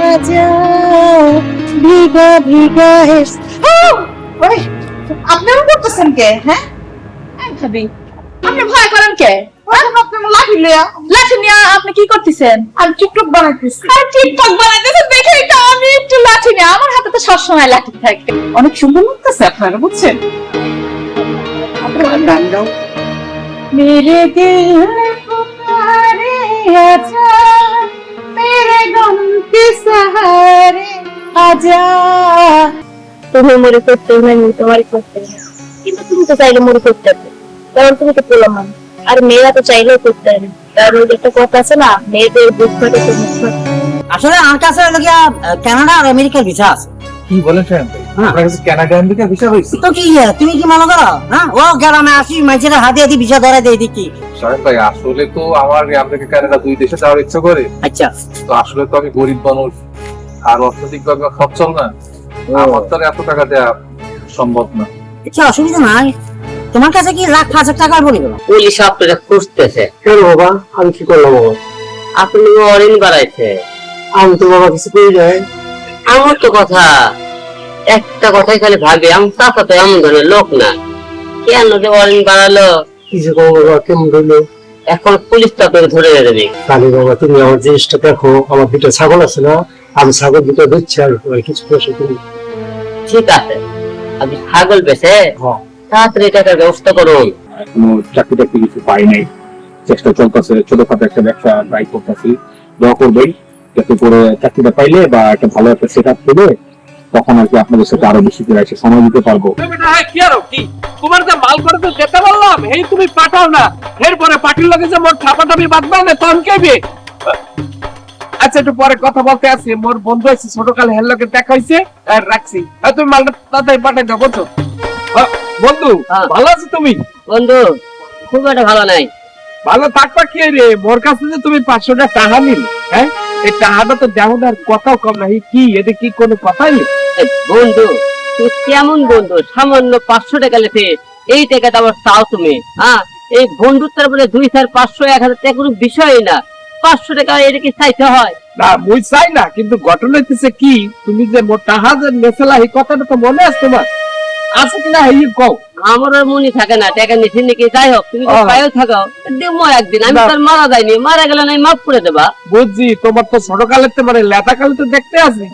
आजा भीगा भीगा है ওই আপনি এমন করতেছেন কে? হ্যাঁ ভাবি আপনি ভয় করেন কে? আপনি লাঠি লিয়া লাঠি নিয়ে আপনি কি করতেছেন? আমি টিকটক বানাইতেছি। আর টিকটক বানাইতেছেন দেখেই তো আমি একটু লাঠি নিয়ে, আমার হাতে তো সবসময় লাঠি থাকে। অনেক সুন্দর লাগতেছে আপনারা, বুঝছেন? আপনারা গান গাও। मेरे दिल में पुकारे आजा मेरे गम के सहारे आजा তুমি মরে করতে নাই তোমার করতে নাই, কিন্তু তুমি তো চাইলে মরে করতে পারো, কারণ তুমি তো পোলা মানুষ। আর মেয়েরা তো চাইলেও করতে পারে, কারণ ওই একটা কথা আছে না, মেয়েদের বুক ফাটে তো মুখ ফাটে। আসলে আমার কাছে হলো গিয়া কানাডা আর আমেরিকার ভিসা আছে। কি বলেছেন আপনার কাছে কানাডা আমেরিকা ভিসা হয়েছে? তো কি তুমি কি মনে করো হ্যাঁ ও গ্রামে আসি মানুষের হাতে হাতে ভিসা ধরে দেয় দেখি। সাহেব ভাই আসলে তো আমার আমেরিকা কানাডা দুই দেশে যাওয়ার ইচ্ছা করে। আচ্ছা তো আসলে তো আমি গরিব মানুষ আর অর্থনৈতিক ভাবে সচ্ছল না, আমার তো আর এত টাকা দেওয়া সম্ভব না। আচ্ছা অসুবিধা নাই, তোমার কাছে কি লাখ 5,000 টাকা বলি গেল? পুলিশ আপনারা খুঁজতেছে। কেন বাবা, আমি কি করলাম বাবা? আপনি অরিন বাড়াইছে। আমি তো বাবা কিছু করি নাই। আমার তো কথা একটা কথাই খালি ভাবি, আমি চাচা তো এমন ধরনের লোক না, কেন যে অরিন বাড়ালো? কিছু কম বাবা, কেমন হইলো? এখন পুলিশ তো আপনাকে ধরে দেবে। তাহলে বাবা তুমি আমার জিনিসটা দেখো, আমার দুটো ছাগল আছে না, আমি ছাগল দুটো দিচ্ছি আর কিছু পয়সা তুমি। ঠিক আছে, আপনি ছাগল বেছে হ্যাঁ। তাড়াতাড়ি টাকার ব্যবস্থা করুন। কোনো চাকরি টাকরি কিছু পাই নাই, চেষ্টা চলতেছে, ছোটখাটো একটা ব্যবসা ট্রাই করতেছি। দোয়া করবেন যাতে করে চাকরিটা পাইলে বা একটা ভালো একটা সেট আপ পেলে তখন আর কি আপনাদের সাথে আরো বেশি করে এসে সময় দিতে পারবো। কি আরো কি তোমার যে মাল করে তো যেতে বললাম, এই তুমি পাঠাও না, এরপরে পার্টির লোকে যে মোর ঠাপাটাপি বাঁধবা না তখন কেবে। আচ্ছা একটু পরে কথা বলতে আসি, মোর বন্ধু আছে ছোটকালে হের লোকে দেখা হয়েছে আর রাখছি। তুমি মালটা তাড়াতাড়ি পাঠাই দাও বুঝছো? বন্ধু ভালো আছো তুমি? বন্ধু খুব একটা ভালো নাই। ভালো থাকবা কি রে, মোর কাছে যে তুমি 500 টাকা নিলে, হ্যাঁ এই টাকাটা তো যেমন আর কথাও কম নাই। কি এতে কি কোনো কথাই নেই? বন্ধু তুমি কেমন বন্ধু, সামান্য 500 টাকা লেখে এই টাকাটা আবার চাও তুমি? হ্যাঁ এই বন্ধুত্বের বলে 200, 500, 1000 টাকা কোনো বিষয়ই না। 500 টাকা এটা কি চাইতে হয়? না মুই চাই না, কিন্তু ঘটনা হইতেছে কি, তুমি যে মোর টাকা যে নেছলা এই কথাটা তো মনে আছে তোমার? আছে কিনা এই কও। আমার আর মনে থাকে না টাকা নিচে নাকি, যাই হোক তুমি তো পাইও থাকো দেবো একদিন। আমি তো আর মারা যাইনি, মারা গেলে নাই মাফ করে দেবা। বুঝছি, তোমার তো ছোটকালেতে মানে লেটা কালে তো দেখতে আছি,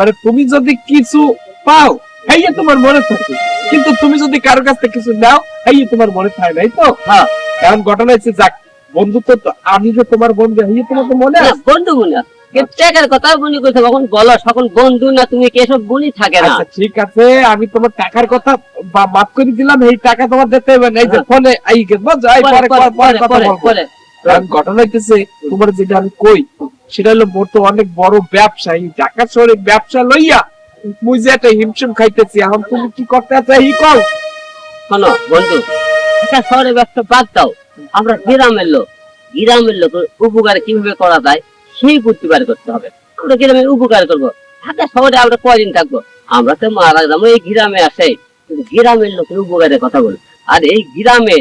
মানে তুমি যদি কিছু পাও এই তোমার মনে থাকে, কিন্তু তুমি যদি কারো কাছ থেকে কিছু নাও এই তোমার মনে থাকে নাই তো। হ্যাঁ এখন ঘটনা হচ্ছে যাক বন্ধুত্ব তো, আমি যে তোমার বন্ধু এই তোমার তো মনে আছে? বন্ধু মনে আছে, টাকার কথা মনে করতে কখন বলো, সকল বন্ধু না তুমি কেসব বলি থাকে না। আচ্ছা ঠিক আছে, আমি তোমার টাকার কথা মাফ করে দিলাম, এই টাকা তোমার দিতে হবে না। এই যে ফোনে আই গেছো যাই পরে পরে ঘটনা হইতেছে তোমার যেটা আমি কই সেটা হলো মোর তো অনেক বড় ব্যবসা, এই ঢাকা শহরে ব্যবসা লইয়া মুই যে একটা হিমশিম খাইতেছি। এখন তুমি কি করতে আছো এই কও। শোনো বন্ধু, ঢাকা শহরে ব্যবসা বাদ দাও, আমরা গ্রামের লোক, গ্রামের লোক উপকার কিভাবে করা যায় সেই বুদ্ধি বার করতে হবে। আমরা গ্রামে উপকার করবো, ঢাকা শহরে আমরা কয়দিন থাকবো? আমরা তো মারা যাবো, এই গ্রামে আসে গ্রামের লোকের উপকারের কথা বলি। আর এই গ্রামে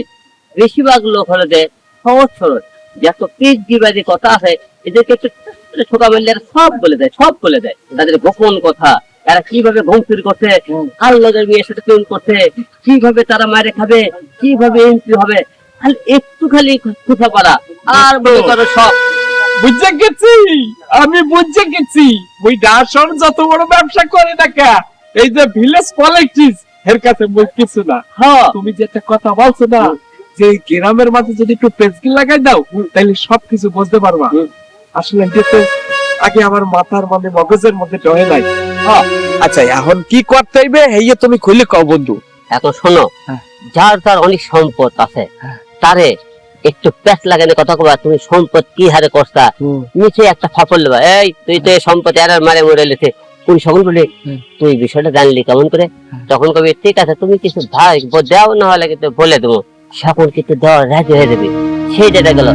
বেশিরভাগ লোক হলো যে সহজ সরল, যত পিসবাদী কথা আছে এদেরকে একটু ছোটা বললে সব বলে দেয়, সব বলে দেয় তাদের গোপন কথা। এরা কিভাবে ঘুম চুরি করছে, কার লোকের মেয়ের সাথে প্রেম করছে, কিভাবে তারা মারে খাবে, কিভাবে এন্ট্রি হবে, খালি একটু খালি কথা বলা আর বলে করো সব। বুঝে গেছি, আমি বুঝে গেছি। ওই ডাসন যত বড় ব্যবসা করে না, এই যে ভিলেজ পলিটিক্স এর কাছে মুই কিছু না। হ্যাঁ তুমি যে একটা কথা বলছো না, যে গ্রামের মাঝে যদি একটু পেন্সিল লাগাই দাও তাহলে সবকিছু বুঝতে পারবা। আসলে যেতে আগে আমার মাথার মানে মগজের মধ্যে ঢোকে নাই। আচ্ছা এখন কি করতে হইবে এই তুমি খুলে কও বন্ধু। এখন শোনো, যার তার অনেক সম্পদ আছে, তারে একটু পেট লাগানো কথা কবা, তুমি সম্পদ কি হারে করতা নিচে একটা ফাপড় লেবা, এই তুই তো সম্পদ আর মারে মরে লেছে কোন সকল বলে তুই বিষয়টা জানলি কেমন করে? তখন কবি ঠিক আছে তুমি কিছু ভাই দেও, না হলে কিন্তু বলে দেবো, সকল কিন্তু দেওয়া রাজি হয়ে যাবে। সেই যেটা গেল,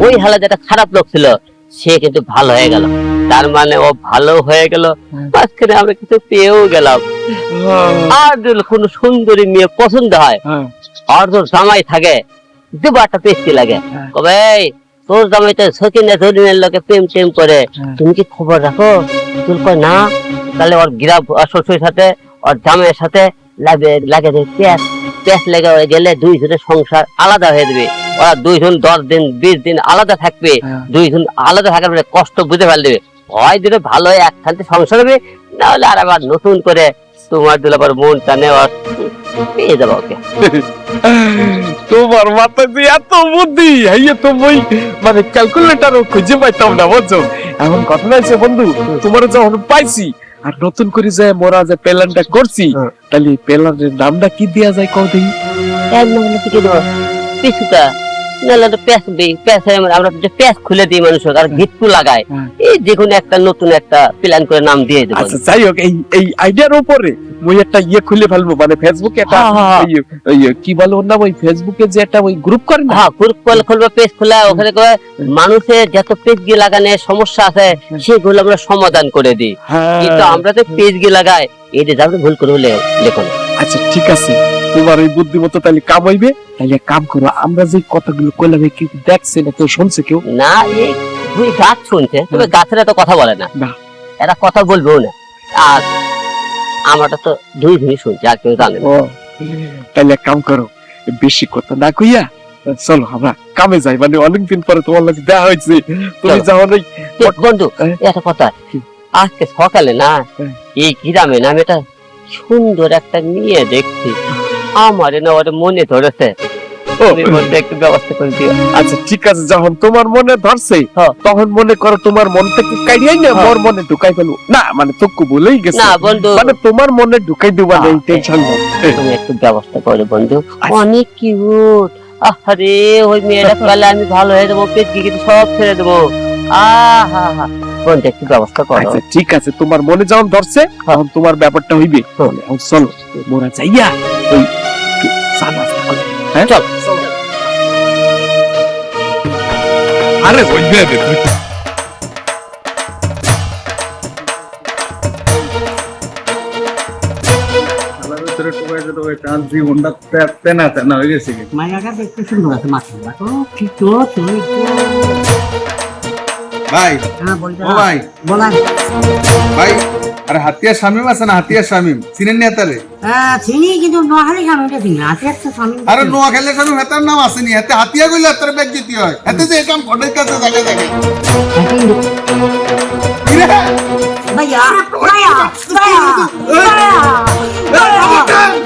ওই হালা যেটা খারাপ লোক ছিল সে কিন্তু ভালো হয়ে গেল, তার মানে ও ভালো হয়ে গেল, মাঝখানে আমরা কিছু পেয়েও গেলাম। আর যদি কোনো সুন্দরী মেয়ে পছন্দ হয় আর তোর জামাই থাকে দেবো একটা পেস্টি লাগে, কবে তোর জামাই তো সকিনা জরিনের লোকে প্রেম টেম করে, তুমি কি খবর রাখো? তুই কয় না, তাহলে ওর গিরাব শ্বশুরের সাথে ওর জামাইয়ের সাথে লাগে প্যাস লেগে গেলে দুইজনের সংসার আলাদা হয়ে যাবে। ওরা দুইজন 10 দিন 20 দিন আলাদা থাকবে, দুইজন আলাদা থাকার পরে কষ্ট বুঝে ফেলবে, হয় দুটো ভালো একসাথে সংসার হবে, না হলে আর আবার নতুন করে তোমার দুলাবার মনটা নেওয়ার পেয়ে যাবো ওকে। তোমার মাথা যে এত বুদ্ধি, এই তো বই মানে ক্যালকুলেটরও খুঁজে পাইতাম না, বুঝছো? এখন কথা হয়েছে বন্ধু, তোমার যখন পাইছি আর নতুন করে যে মোরা যে প্ল্যানটা করছি, তাহলে প্ল্যানের নামটা কি দেয়া যায় কও দেখি? এর নাম হলো কি দেবো? পিছুটা নাহলে আমরা যে প্যাচ খুলে দিই মানুষের আর গিট্টু লাগায়, এই যেকোনো একটা নতুন একটা প্ল্যান করে নাম দিয়ে দেবো। আচ্ছা যাই হোক, এই আইডিয়ার উপরে মই একটা খুলে ফেলবো, মানে ফেসবুকে একটা কি বলে ওর নাম, ওই ফেসবুকে যে একটা ওই গ্রুপ করে না, গ্রুপ খুলবো, পেজ খোলা, ওখানে মানুষের যত পেজ গিয়ে লাগানোর সমস্যা আছে সেগুলো আমরা সমাধান করে দিই। কিন্তু আমরা তো পেজ গিয়ে লাগাই, এই যে যাবে ভুল করে লেখো। আচ্ছা ঠিক আছে, তোমার এই বুদ্ধিমত্তা তাহলে কাম হইবে। তাহলে কাম করো, আমরা যে কথাগুলো কইলাম কি দেখছে না, কেউ শুনছে? কেউ না, এই দুই গাছ শুনছে, তবে গাছের এত কথা বলে না, এরা কথা বলবেও না। আর আমারটা তো দুই দিনই শুনছে, আর কেউ জানে না। তাহলে কাম করো, বেশি কথা না কইয়া চলো আমরা কামে যাই, মানে অনেকদিন পরে তোমার লাগে দেখা হয়েছে, তুমি যাও নাই। বন্ধু একটা কথা, আজকে সকালে না এই গ্রামে না আমি একটা সুন্দর একটা মেয়ে দেখছি, আমার না ওর মনে ধরেছে, একটু ব্যবস্থা করে দিও। আচ্ছা ঠিক আছে, যখন তোমার মনে ধরছে তখন মনে করো তোমার মনটা কি কাইয়াই না মোর মনে ঢুকাই ফেলবো না, মানে তোকে বলেই গেছে না বন্ধু, মানে তোমার মনে ঢুকাই দিবা না, এই টেনশন নেই। তুমি একটু ব্যবস্থা করে বন্ধু, অনেক কিউট। আরে ওই মেয়েটা পেলে আমি ভালো হয়ে যাবো, পেট গিয়ে সব ছেড়ে দেবো। আহা হা, বন্ধু একটু ব্যবস্থা করো। আচ্ছা ঠিক আছে, তোমার মনে যখন ধরছে তখন তোমার ব্যাপারটা হইবে। চলো মোরা যাইয়া ওই চল। আরে ওই মাইয়াটা দেখতে সুন্দর আছে, মাশাআল্লাহ। ও কি তো তুমি ভাই, হ্যাঁ বলতে ও ভাই, বলেন ভাই, আরে হাতিয়া শামিম আছে না, হাতিয়া শামিম চিনেন না তারে? চিনি, কিন্তু নোয়াখালী স্বামীটা চিনি না, আছে একটা স্বামী। আরে নোয়াখালী শামিম হেতার নাম আসেনি, হেতে হাতিয়া কইলে তার ব্যাগ দিতে হয়, হেতে যে একাম ঘটের কাছে জায়গা জায়গা কিরে ভাইয়া ভাইয়া ভাইয়া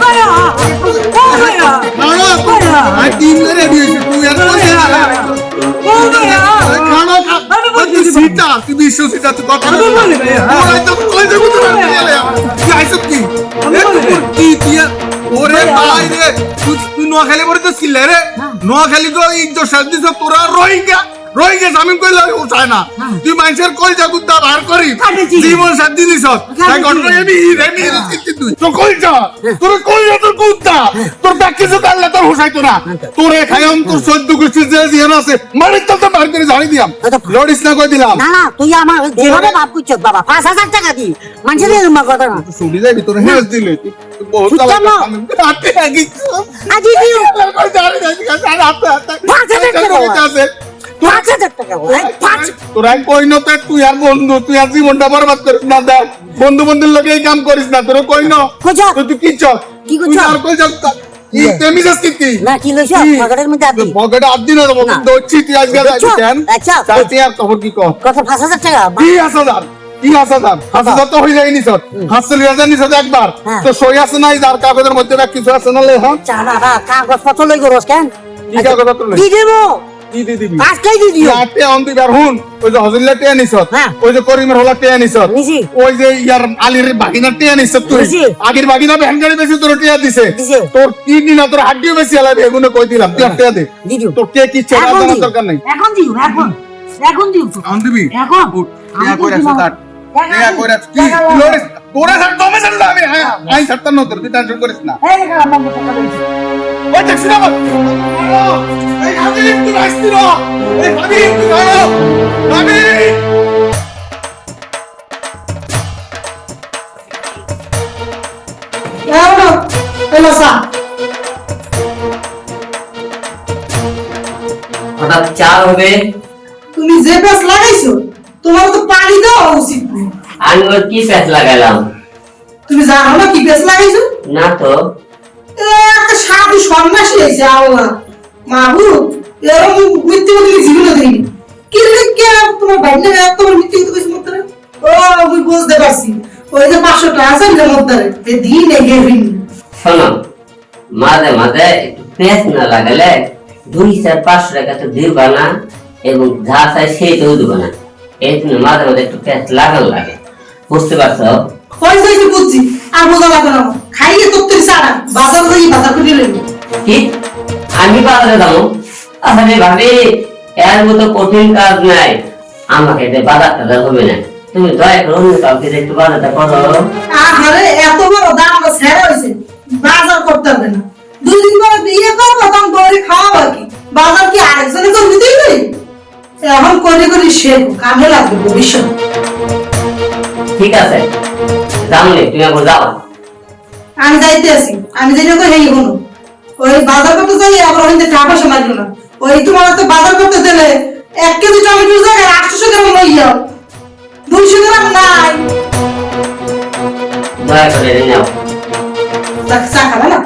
ভাইয়া আই তিন রেডি হইছে, তুই এত খানা খা, তুই সিটা, তুই বিশ্ব সিটা, তুই কথা বলে ওরাই তো কই দেবো তোরা তুই আইছত কি কি তুই? ওরে ভাই রে, তুই নোয়াখালী পরে তো ছিলে রে, নোয়াখালী তো ইজ্জত সাজ দিছ, তোরা রোহিঙ্গা শামিম কইলা উঠায় না, তুই মানুষের কই যা গুদ্দা বার করি জীবন শান্তি দিছ, তাই ঘটনা এমি কিতি তুই তো কই যা, তোর কই যা, তোর গুদ্দা তোর ব্যাগ কিছু কাটলে তোর হুসাইতো না, তোরে খাইম তোর 14 গোষ্ঠী যে জিয়ান আছে মানে তো বার করে জানি দিলাম, লড়িস না কই দিলাম না। তুই আমার যেভাবে বাপ করছ বাবা, 5000 টাকা দি মানুষের এরকম কথা না, শুনি যাবি তোর হেস দিলে বহুত সুতাম না। হাতে আগি আজি দিও কই জানি যাই কাছে হাতে 5000 টাকা আছে 5000 টাকা তোরা কই ন তুই আর বন্ধু, তুই আর জীবনটা বরবাদ করিস না, দেখ বন্ধু বন্ধুর লগে এই কাম করিস না, তোরা কই ন তুই কি চল কি করছ আর কই যাস কি তেমি যাস কি না, কি লইছ পকেটের মধ্যে আদি পকেটে আদি না দেব, দচ্ছি তুই আজকে যাবি কেন? আচ্ছা তাতে আর খবর কি কর, কত 5000 টাকা কি 5000 তো হই যায় নিছ, 5000 নিছ একবার তো সই আছে নাই, যার কাগজের মধ্যে কিছু আছে না লেখা, চালা না কাগজ পত্র লই গরস কেন, কি কাগজ পত্র লই দি দেব কি দি দিবি, আজকেই দি দিও রাতে অন দিবি। আর হুন, ওই যে হজরুল্লাহ টিয়া নিছ, ওই যে করিমের হলা টিয়া নিছ, নিছি ওই যে ইয়ার আলীর বাগিনা টিয়া নিছ, তুই নিছি। আগের বাগিনা ভ্যানগাড়ি বেশি তোর টিয়া দিছে, দিছে। তোর কিডনি না তোর হাড্ডিও বেশি আলাদা, এগুলো কই দিলাম, তুই টিয়া দে, দি দিও তোর কে কি চেনা জানার দরকার নাই, এখন দিও এখন দিও অন দিবি এখন টিয়া কই রাখছ তার টিয়া কই রাখছ কি লরিস তোরা সব দমে চল আমি আই সত্তর ন তোর তুই টেনশন করিস না, এই দেখা আমার টাকা দিছি ওই দেখছিস না এই হাবিব তুই আসছিস না, এই হাবিব তুই আয় হাবিব হঠাৎ চা হবে তুমি যে প্যাঁচ লাগাইছো তোমার তো পানি দেওয়া উচিত নেই। আমি ওর কি প্যাচ লাগাইলাম? তুমি জানো না কি প্যাঁচ লাগাইছো? না তো। একটা সাধু সন্ন্যাসী হয়েছে আল্লাহ মাহবুব, এরকম মৃত্যু তুমি জীবনে দেয়নি। কি রে কে তোমার বাইরে তোমার মৃত্যু কথা কইছ মত? ও আমি বুঝতে পারছি, ওই যে 500 টাকা আছে না মধ্যে এই দিন এগেভিন। শোনো, মাঝে মাঝে একটু প্যাচ না লাগালে 2-500 টাকা তো দিবা না, এবং যা চাই সেই তো দিবা না। এই জন্য মাঝে মাঝে একটু প্যাচ লাগান লাগে, বুঝতে পারছো? পয়সা হইছে বুঝছি, আর বোঝা লাগবে না। খাইয়ে তো তুই সারা বাজার যাই বাজার করে লইবি। কি আমি বাজারে যাবো? আরে ভাবি, এর মতো কঠিন কাজ নাই, আমাকে যে বাজার টাজার হবে না। তুমি দয়া করে অন্য কাউকে একটু বাজারটা করো। আরে এত বড় দামটা ছেড়ে হইছে, বাজার করতে হবে না। 2 দিন পরে বিয়ে করবো, তখন বউরে খাওয়াবো কি? বাজার কি আরেকজনে করে দিতেই পারি? এখন করে করে শেখো, কামে লাগবে ভবিষ্যৎ। ঠিক আছে, যাওনি, তুমি এখন যাও। আমি যাইতে আছি, আমি যাই না হেই হলো ওই বাজার করতে যাই, আবার ওখানে টাকা পয়সা মারলো না। ওই তোমার তো বাজার করতে দিলে 1 কেজি টমেটোর জায়গায় 800 গ্রাম লই যাও, 200 গ্রাম নাই। দয়া করে নাও। চা খাবে না?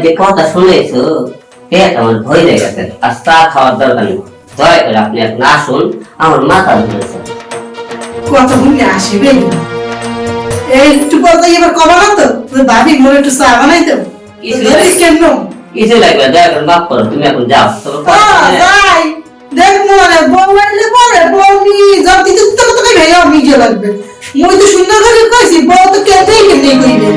যে কথা শুনেছো, পেট আমার ভয় হয়ে গেছে, আর চা খাওয়ার দরকার নেই। দয়া করে আপনি এখন আসুন, আমার মাথা ধরেছে। কত ভুলে আসবে এই একটু পরে এবার কবা না তো ভাবি মোর একটু চা বানাইতে কেন? কিছু লাগবে, দয়া করে মাফ করো, তুমি এখন যাও। যাই দেখ মনে বউলে পরে বউনি যা দিতে তো তোকে ভাইয়া নিজে লাগবে। মই তো সুন্দর করে কইছি, বউ তো কেটেই কেমনে কইবে।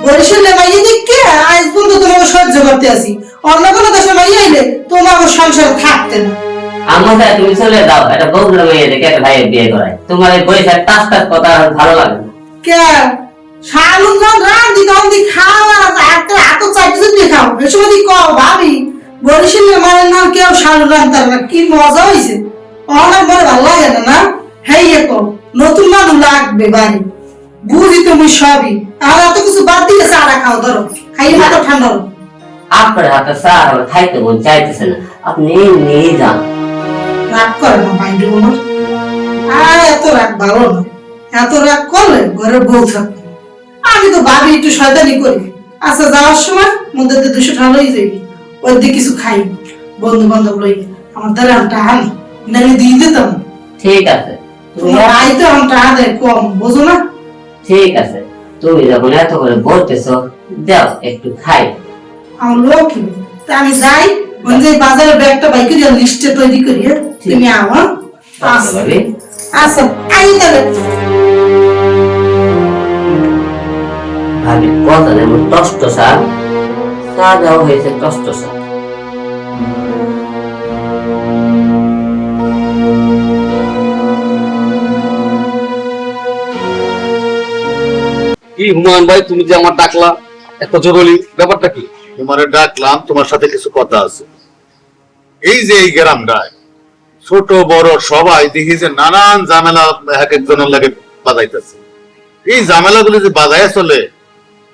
বরিশালে মাইয়ে দেখকে আজ পর্যন্ত তোমাকে সহ্য করতে আসি, অন্য কোনো দেশে মাইয়ে আইলে তোমার সংসার থাকতে না। আমাদের তুমি চলে যাও, একটা বউগুলো মেয়ে দেখে একটা ভাইয়ের বিয়ে করায়। তোমার এই বইটার টাস টাস কথা আর ভালো লাগে না। কে শালুন যখন রান্দি তখন দি খাওয়া একটা এত চাইতে দিয়ে খাও, এই সময় দি কও ভাবি বরিশালে মানে না কেউ শালুন রান্তার না, কি মজা হইছে। অনেক বড় ভালো লাগে না না? হেই কও নতুন মানুষ লাগবে বাড়ি, বুঝি তুমি সবই। আর এত কিছু বাদ দিয়ে চারা খাও, ধরো খাইয়ে মাথা ঠান্ডা হোক। আপনার হাতে চা আমার খাইতে মন চাইতেছে না, আপনি নিয়ে যান। রাগ করে না মাইন্ড আমার, আর এত রাগ ভালো না। এত রাগ করলে ঘরে বউ থাকবে। আমি তো ভাবি একটু শয়তানি করি। আচ্ছা যাওয়ার সময় মধ্যে 200 টাকা লই যাবি, ওই দিয়ে কিছু খাই, বন্ধু বান্ধব লই। আমার দ্বারা আমি টাকা নেই, নাহলে দিয়ে দিতাম। ঠিক আছে, তোমার আইতে আমার টাকা দেয় কম, বোঝো না? ঠিক আছে, তুমি যখন এত করে বলতেছো, দাও একটু খাই। আমার লোক তা আমি যাই, ওই যে বাজারে ব্যাগটা বাই করি লিস্টে তৈরি করি। তুমি আমার আচ্ছা ভাবি। আচ্ছা আই তাহলে। ভাবি কথা যেমন টস্ট চা, চা দেওয়া হয়েছে টস্ট চা। কি হুমায়ুন ভাই, তুমি যে আমার ডাকলা এত জরুরি, ব্যাপারটা কি? তোমারে ডাকলাম, তোমার সাথে কিছু কথা আছে। এই যে এই গ্রামটায় ছোট বড় সবাই দেখি যে নানান ঝামেলা এক একজনের লাগে বাজাইতেছে। এই ঝামেলাগুলো যে বাজায় চলে,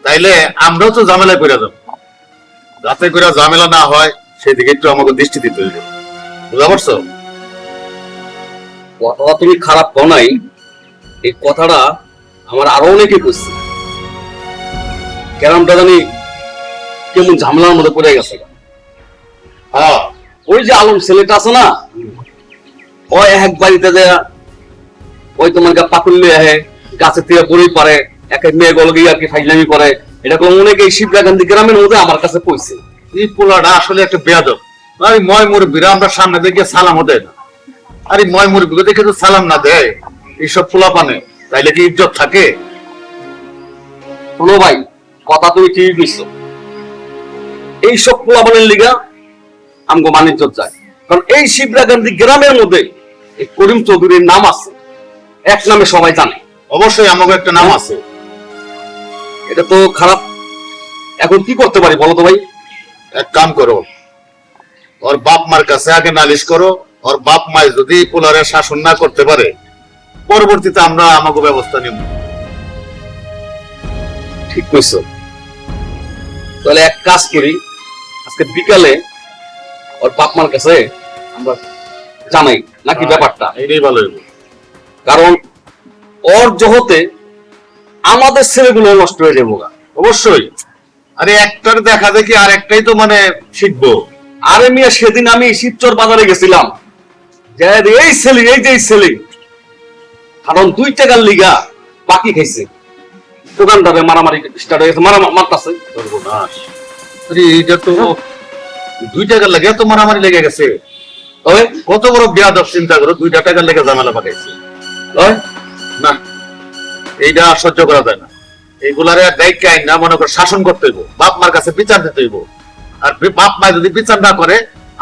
তাইলে আমরাও তো ঝামেলায় পড়ে যাবো। যাতে করে ঝামেলা না হয় সেদিকে একটু আমাকে দৃষ্টি দিতে হইবে, বুঝা পারছো? কথাটা তুমি খারাপ কও নাই, এই কথাটা আমার আরো অনেকে বুঝছে। গ্রামটা জানি কেমন ঝামেলার মধ্যে পড়ে গেছে। হ্যাঁ, ওই যে আলম ছেলেটা আছে না, ওই এক বাড়িতে যে ওই তোমার পাকুল লিয়ে আহে, গাছের থেকে পড়েই পারে, এক এক মেয়ে গল গিয়ে আর কি ফাইলামি করে। এটা কোনো অনেকে শিবরা গান্ধী গ্রামের মধ্যে আমার কাছে পৌঁছে। এই পোলাটা আসলে একটা বেয়াদব। আরে ময় মুরব্বীরা আমরা সামনে দেখে সালামও দেয় না। আরে ময় মুরব্বী দেখে তো সালাম না দেয় এইসব পোলা পানে, তাইলে কি ইজ্জত থাকে? শোনো ভাই, কথা তুমি ঠিক বুঝছো। এইসব পোলাপানের লিগা আমগো বাণিজ্য যায়, কারণ এই শিবরা গান্ধী গ্রামের মধ্যে এই করিম চৌধুরীর নাম আছে, এক নামে সবাই জানে। অবশ্যই আমাকে একটা নাম আছে। এটা তো খারাপ। এখন কি করতে পারি বলো তো ভাই? এক কাম করো, ওর বাপ মার কাছে আগে নালিশ করো। ওর বাপ মায় যদি পোলারে শাসন না করতে পারে, পরবর্তীতে আমরা আমাকে ব্যবস্থা নিব। ঠিক কইছো। তাহলে এক কাজ করি, আজকে বিকালে ওর বাপ মার কাছে আমরা জামাই নাকি ব্যাপারটা? এটাই ভালো হইব। কারণ ওর জহতে আমাদের ছেলেগুলো নষ্ট হয়ে যাবো গা। অবশ্যই। আরে একটার দেখা দেখি আর একটাই তো মানে শিখবো। আরে মিয়া, সেদিন আমি শিবচর বাজারে গেছিলাম, এই ছেলে, এই যে ছেলে, কারণ 2 টাকার লিগা বাকি খাইছে, দোকানদারে মারামারি স্টার্ট হয়ে গেছে, মারতাছে। সর্বনাশ। আরে এইটা তো 2 টাকার লাগে এত মারামারি লেগে গেছে। ওই কত বড় বেয়াদব, চিন্তা করো, 2 টাকার লেগে ঝামেলা পাকাইছে। ওই না, এইটা আর সহ্য করা যায় না। এইগুলারে দায়িত্ব আইন না মনে করে শাসন করতে হইব, বাপ মার কাছে বিচার দিতে হইব। আর বাপ মা যদি বিচার না করে,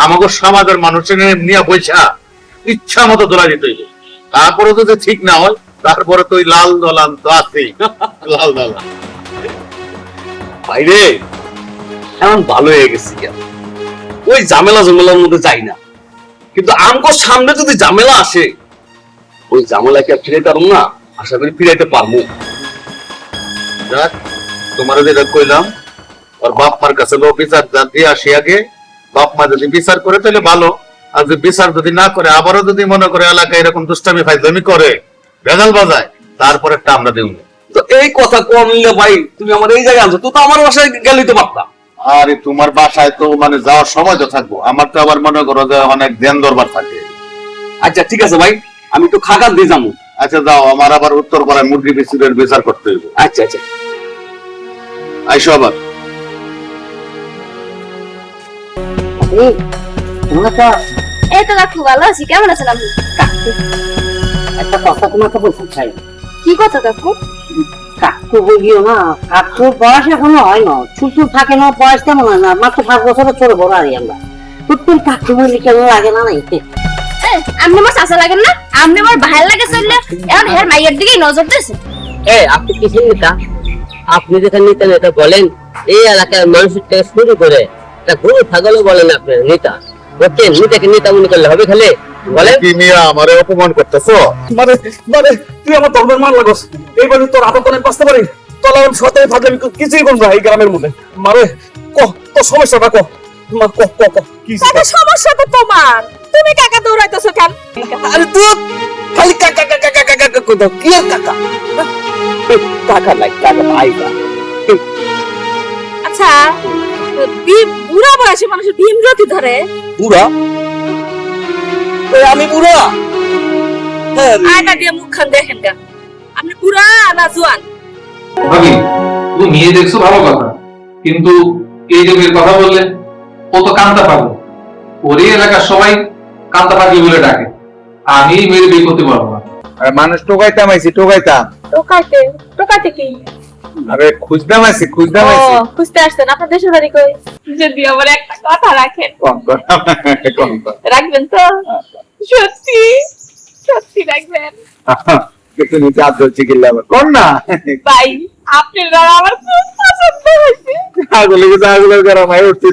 আমাকে সমাজের মানুষের নিয়ে বৈশা ইচ্ছা মতো দোলা দিতে হইব। তারপরে যদি ঠিক না হয়, তারপরে তো ওই লাল দলান তো আছেই, লাল দলান। বাইরে এখন ভালো হয়ে গেছি, ওই ঝামেলার মধ্যে যাই না। কিন্তু আমগো সামনে যদি ঝামেলা আসে, ওই ঝামেলা কি আর ফিরাইতে পারবো না? আশা করি ফিরাইতে পারবো। যাক, তোমার যেটা কইলাম, ওর বাপ মার কাছে লো বিচার দিয়ে আসি আগে। বাপ মা যদি বিচার করে তাহলে ভালো, আর যদি বিচার যদি না করে, আবারও যদি মনে করে এলাকায় এরকম দুষ্টামি ফাইজলামি করে, ভেজাল বাজায়, তারপরে একটা আমরা দেব। তো এই কথা কম নিলে ভাই, তুমি আমার এই জায়গায় আনছো, তো আমার বাসায় গেলেই তো পারতাম। আরে তোমার বাসায় তো মানে যাওয়ার সময় তো থাকবো, আমার তো আবার মনে করো যে অনেক ধ্যান দরবার থাকে। আচ্ছা ঠিক আছে ভাই, আমি একটু খাগার দিয়ে যাবো। আচ্ছা যাও, আমার আবার উত্তর পাড়ায় মুরগি বিক্রির বিচার করতে হইব। আচ্ছা আচ্ছা, আইসো আবার। এই তো কাকু, ভালো আছি। কেমন আছেন আপনি? একটা কথা তোমাকে বলতে চাই। কি কথা কাকু? কাকু বলিও না, কাকুর বয়স এখনো হয় না, ছোট থাকে না, বয়স তেমন হয় না, মাত্র 5 বছরের ছোট বড় আরই আমরা। তোর কাকু বলি কেমন লাগে না? নাই আপনি আমার চাচা লাগেন না? আপনি আমার ভাইয়ের লাগে চললে এখন হের মাইয়ের দিকেই নজর দিয়েছে। আপনি কিসের নেতা? আপনি যেখানে নেতা নেতা বলেন, এই এলাকার মানুষের থেকে শুরু করে তা গরু ছাগলও বলেন আপনার নেতা। বলছেন নেতাকে নেতা মনে করলে হবে? খেলে বলেন কি মিয়া আমারে অপমান করতেছো? মানে মানে তুই আমার ধর্মের মান লাগস, এইবার তোর আদর করে বাঁচতে পারি? তোর আমি সতেই থাকলে আমি কিছুই করবো এই গ্রামের মধ্যে। মারে তোর সমস্যাটা ক, কি সমস্যা তো তোমার, তুমি কাকা দৌড়াইতেছো কেন? আরে তুই খালি কাকা কাকা কাকা কাকা কইতো, কি আর কাকা? কাকা নাই, কাকা ভাই না। আচ্ছা, বুড়া বয়সে মানুষের ভীমরতি ধরে? বুড়া? আমি বুড়া? আয়না দিয়ে মুখখান দেখেন কেন? আপনি বুড়া না জোয়ান? ভাবি, তুমি মেয়ে দেখছো ভালো কথা, কিন্তু এই যে মেয়ের কথা বললে, ও তো কান্তা পাগল। ওরই এলাকার সবাই কান্তা পাগলি বলে ডাকে। আমি এই মেয়ের বিয়ে করতে পারবো না। মানুষ টোকাইতাম আইছি, টোকাইতাম। টোকাইতে কি? আরে খুঁজতাম আইছি। খুঁজতে আসছেন? আপনার দেশের বাড়ি কই? যদি আমার একটা কথা রাখেন। রাখবেন তো? সত্যি সত্যি রাখবেন? কিন্তু নিচে হাত ধরছি গেলে আবার কোন না ভাই, আপনার আমার খুব পছন্দ হয়েছে। আগলে গেছে, আগলে গরম হয়ে উঠছে।